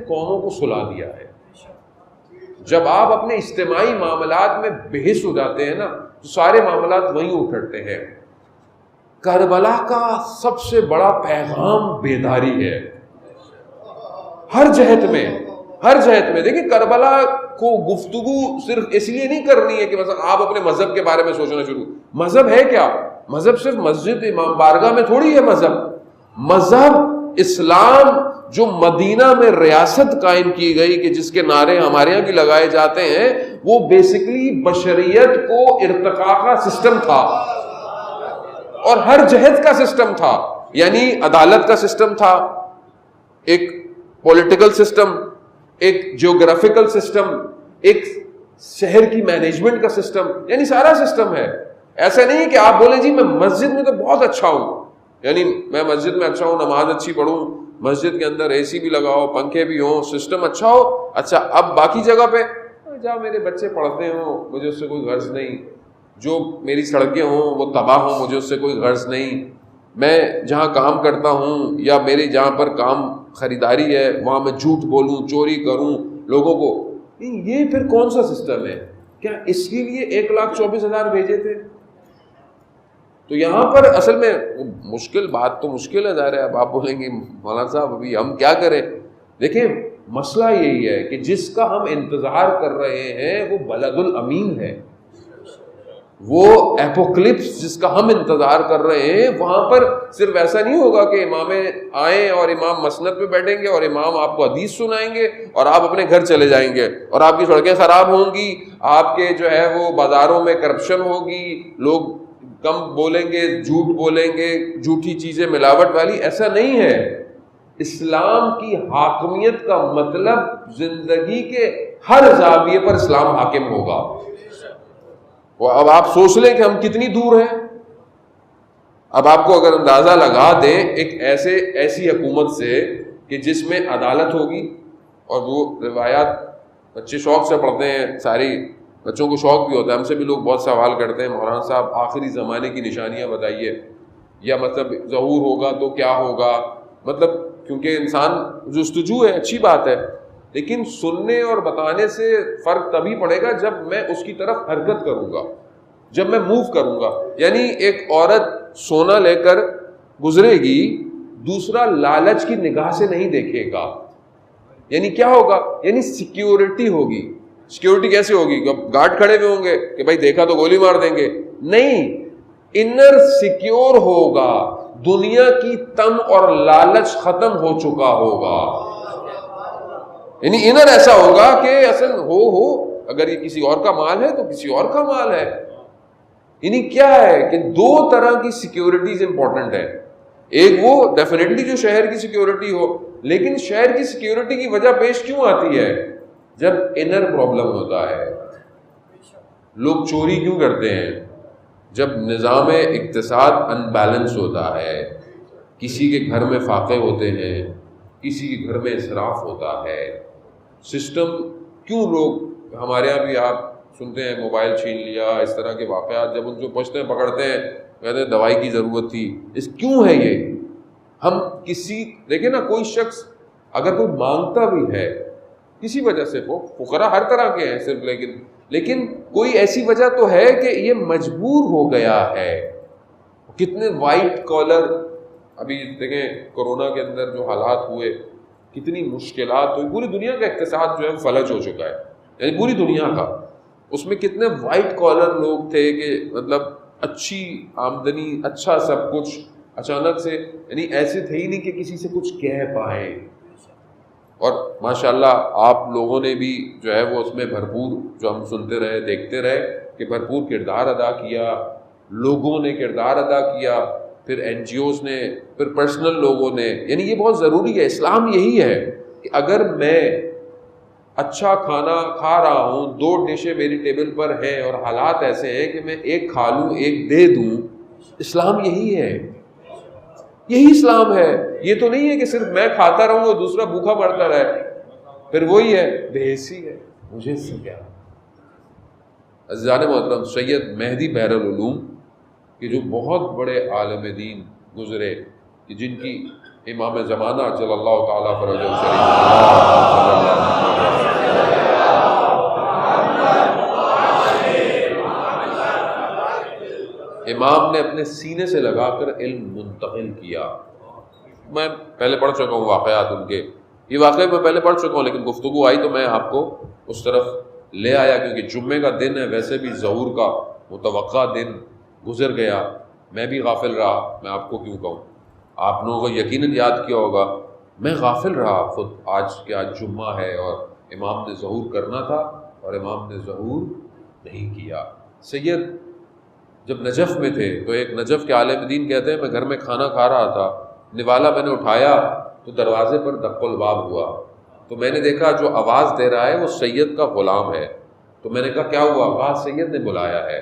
قوموں کو سلا دیا ہے. جب آپ اپنے اجتماعی معاملات میں بحث ہو جاتے ہیں نا تو سارے معاملات وہیں اٹھتے ہیں. کربلا کا سب سے بڑا پیغام بیداری ہے ہر جہت میں. دیکھیں کربلا کو گفتگو صرف اس لیے نہیں کرنی ہے کہ مثلا آپ اپنے مذہب کے بارے میں سوچنا شروع. مذہب ہے کیا؟ مذہب صرف مسجد امام بارگاہ میں تھوڑی ہے. مذہب اسلام جو مدینہ میں ریاست قائم کی گئی کہ جس کے نعرے ہمارے یہاں بھی لگائے جاتے ہیں, وہ بیسیکلی بشریت کو ارتقاء کا سسٹم تھا اور ہر جہت کا سسٹم تھا. یعنی عدالت کا سسٹم تھا, ایک پولیٹیکل سسٹم, ایک جیوگرافیکل سسٹم, ایک شہر کی مینجمنٹ کا سسٹم, یعنی سارا سسٹم ہے. ایسا نہیں ہے کہ آپ بولیں جی میں مسجد میں تو بہت اچھا ہوں, یعنی میں مسجد میں اچھا ہوں, نماز اچھی پڑھوں, مسجد کے اندر اے سی بھی لگاؤ, پنکھے بھی ہوں, سسٹم اچھا ہو, اچھا اب باقی جگہ پہ جہاں میرے بچے پڑھتے ہوں مجھے اس سے کوئی غرض نہیں, جو میری سڑکیں ہوں وہ تباہ ہوں مجھے اس سے کوئی غرض نہیں, میں جہاں کام کرتا ہوں یا میری جہاں پر کام خریداری ہے وہاں میں جھوٹ بولوں, چوری کروں لوگوں کو. یہ پھر کون سا سسٹم ہے؟ کیا اس کے لیے 1,24,000 بھیجے تھے؟ تو یہاں پر اصل میں مشکل بات تو مشکل ہے ظاہر ہے. اب آپ بولیں گے مولانا صاحب ابھی ہم کیا کریں؟ دیکھیں مسئلہ یہی ہے کہ جس کا ہم انتظار کر رہے ہیں وہ بلد الامین ہے, وہ ایپوکلپس جس کا ہم انتظار کر رہے ہیں وہاں پر صرف ایسا نہیں ہوگا کہ امام آئیں اور امام مسند پہ بیٹھیں گے اور امام آپ کو حدیث سنائیں گے اور آپ اپنے گھر چلے جائیں گے اور آپ کی سڑکیں خراب ہوں گی, آپ کے جو ہے وہ بازاروں میں کرپشن ہوگی, لوگ کم بولیں گے, جھوٹ بولیں گے, جھوٹی چیزیں ملاوٹ والی. ایسا نہیں ہے. اسلام کی حاکمیت کا مطلب زندگی کے ہر زاویے پر اسلام حاکم ہوگا. اب آپ سوچ لیں کہ ہم کتنی دور ہیں. اب آپ کو اگر اندازہ لگا دیں ایک ایسی حکومت سے کہ جس میں عدالت ہوگی, اور وہ روایات بچے شوق سے پڑھتے ہیں, ساری بچوں کو شوق بھی ہوتا ہے, ہم سے بھی لوگ بہت سوال کرتے ہیں مولانا صاحب آخری زمانے کی نشانیاں بتائیے, یا مطلب ظہور ہوگا تو کیا ہوگا, مطلب کیونکہ انسان جستجو ہے, اچھی بات ہے, لیکن سننے اور بتانے سے فرق تبھی پڑے گا جب میں اس کی طرف حرکت کروں گا, جب میں موو کروں گا. یعنی ایک عورت سونا لے کر گزرے گی, دوسرا لالچ کی نگاہ سے نہیں دیکھے گا. یعنی کیا ہوگا؟ یعنی سیکیورٹی ہوگی. سیکیورٹی کیسے ہوگی؟ گارڈ کھڑے ہوئے ہوں گے کہ بھائی دیکھا تو گولی مار دیں گے. نہیں, انر سیکیور ہوگا, دنیا کی تم اور لالچ ختم ہو چکا ہوگا. یعنی انر ایسا ہوگا کہ اصل ہو اگر یہ کسی اور کا مال ہے تو کسی اور کا مال ہے. یعنی کیا ہے کہ دو طرح کی سیکیورٹیز امپورٹنٹ ہے. ایک وہ ڈیفینیٹلی جو شہر کی سیکیورٹی ہو, لیکن شہر کی سیکیورٹی کی وجہ پیش کیوں آتی ہے؟ جب انر پرابلم ہوتا ہے. لوگ چوری کیوں کرتے ہیں؟ جب نظام اقتصاد ان بیلنس ہوتا ہے, کسی کے گھر میں فاقے ہوتے ہیں, کسی کے گھر میں اسراف ہوتا ہے. سسٹم کیوں لوگ ہمارے یہاں بھی آپ سنتے ہیں موبائل چھین لیا, اس طرح کے واقعات, جب ان کو پوچھتے ہیں پکڑتے ہیں کہتے ہیں دوائی کی ضرورت تھی. اس کیوں ہے یہ؟ ہم کسی دیکھیں نا, کوئی شخص اگر کوئی مانگتا بھی ہے کسی وجہ سے, وہ فقراء ہر طرح کے ہیں صرف, لیکن کوئی ایسی وجہ تو ہے کہ یہ مجبور ہو گیا ہے. کتنے وائٹ کالر, ابھی دیکھیں کورونا کے اندر جو حالات ہوئے, کتنی مشکلات ہوئی, پوری دنیا کا اقتصاد جو ہے فلج ہو چکا ہے, یعنی پوری دنیا کا. اس میں کتنے وائٹ کالر لوگ تھے کہ مطلب اچھی آمدنی, اچھا سب کچھ, اچانک سے یعنی ایسے تھے ہی نہیں کہ کسی سے کچھ کہہ پائیں. اور ماشاءاللہ آپ لوگوں نے بھی جو ہے وہ اس میں بھرپور, جو ہم سنتے رہے دیکھتے رہے کہ بھرپور کردار ادا کیا, لوگوں نے کردار ادا کیا, پھر این جی اوز نے, پھر پرسنل لوگوں نے. یعنی یہ بہت ضروری ہے. اسلام یہی ہے کہ اگر میں اچھا کھانا کھا رہا ہوں, 2 ڈشیں میری ٹیبل پر ہیں اور حالات ایسے ہیں کہ میں ایک کھا لوں ایک دے دوں, اسلام یہی ہے, یہی اسلام ہے. یہ تو نہیں ہے کہ صرف میں کھاتا رہوں اور دوسرا بھوکا مرتا رہے, پھر وہی ہے بے حسی ہے, مجھے اس سے کیا. عزیزان محترم, سید مہدی بحر العلوم کہ جو بہت بڑے عالم دین گزرے, کہ جن کی امام زمانہ صلی اللہ تعالیٰ فرج شریف اپنے سینے سے لگا کر علم منتقل کیا. میں پہلے پڑھ چکا ہوں واقعات ان کے، یہ واقعہ میں پہلے پڑھ چکا ہوں، لیکن گفتگو آئی تو میں آپ کو اس طرف لے آیا، کیونکہ جمعے کا دن ہے، ویسے بھی ظہور کا متوقع دن گزر گیا، میں بھی غافل رہا. میں آپ کو کیوں کہوں، آپ لوگوں کو یقیناً یاد کیا ہوگا، میں غافل رہا خود آج جمعہ ہے اور امام نے ظہور کرنا تھا اور امام نے ظہور نہیں کیا. سید جب نجف میں تھے تو ایک نجف کے عالم دین کہتے ہیں میں گھر میں کھانا کھا رہا تھا، نوالا میں نے اٹھایا تو دروازے پر دق الباب ہوا، تو میں نے دیکھا جو آواز دے رہا ہے وہ سید کا غلام ہے. تو میں نے کہا کیا ہوا؟ کہا سید نے بلایا ہے.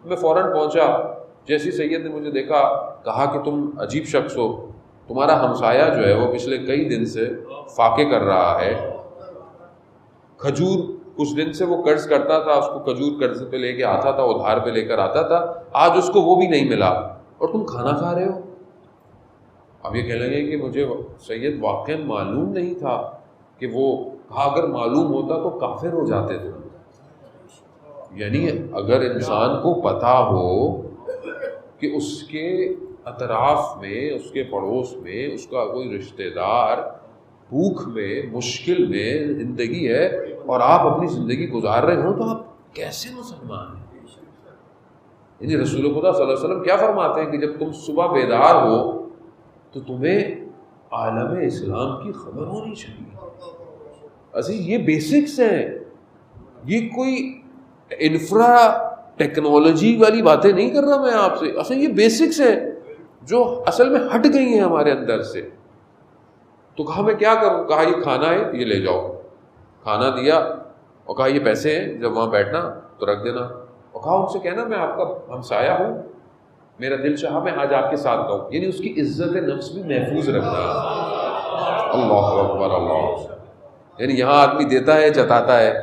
میں فوراً پہنچا، جیسی سید نے مجھے دیکھا کہا کہ تم عجیب شخص ہو، تمہارا ہمسایہ جو ہے وہ پچھلے کئی دن سے فاقے کر رہا ہے، کھجور کچھ دن سے وہ قرض کرتا تھا، اس کو کھجور قرض پہ لے کے آتا تھا، ادھار پہ لے کر آتا تھا، آج اس کو وہ بھی نہیں ملا اور تم کھانا کھا رہے ہو. اب یہ کہنے لگے کہ مجھے سید واقعا معلوم نہیں تھا کہ وہ، کہا اگر معلوم ہوتا تو کافر ہو جاتے تھے. یعنی اگر انسان کو پتہ ہو کہ اس کے اطراف میں، اس کے پڑوس میں اس کا کوئی رشتہ دار بھوک میں، مشکل میں زندگی ہے اور آپ اپنی زندگی گزار رہے ہوں، تو آپ کیسے مسلمان ہیں؟ یعنی رسول خدا صلی اللہ علیہ وسلم کیا فرماتے ہیں کہ جب تم صبح بیدار ہو تو تمہیں عالم اسلام کی خبر ہونی چاہیے. عزیز یہ بیسکس ہیں، یہ کوئی انفرا ٹیکنالوجی والی باتیں نہیں کر رہا میں آپ سے، اصل یہ بیسکس ہیں جو اصل میں ہٹ گئی ہیں ہمارے اندر سے. تو کہا میں کیا کروں؟ کہا یہ کھانا ہے یہ لے جاؤ. کھانا دیا اور کہا یہ پیسے ہیں، جب وہاں بیٹھنا تو رکھ دینا، اور کہا ان سے کہنا میں آپ کا ہمسایہ ہوں، میرا دل چاہا میں آج آپ کے ساتھ رہوں. یعنی اس کی عزت نفس بھی محفوظ رکھنا. اللہ اکبر اللہ. یعنی یہاں آدمی دیتا ہے جتاتا ہے،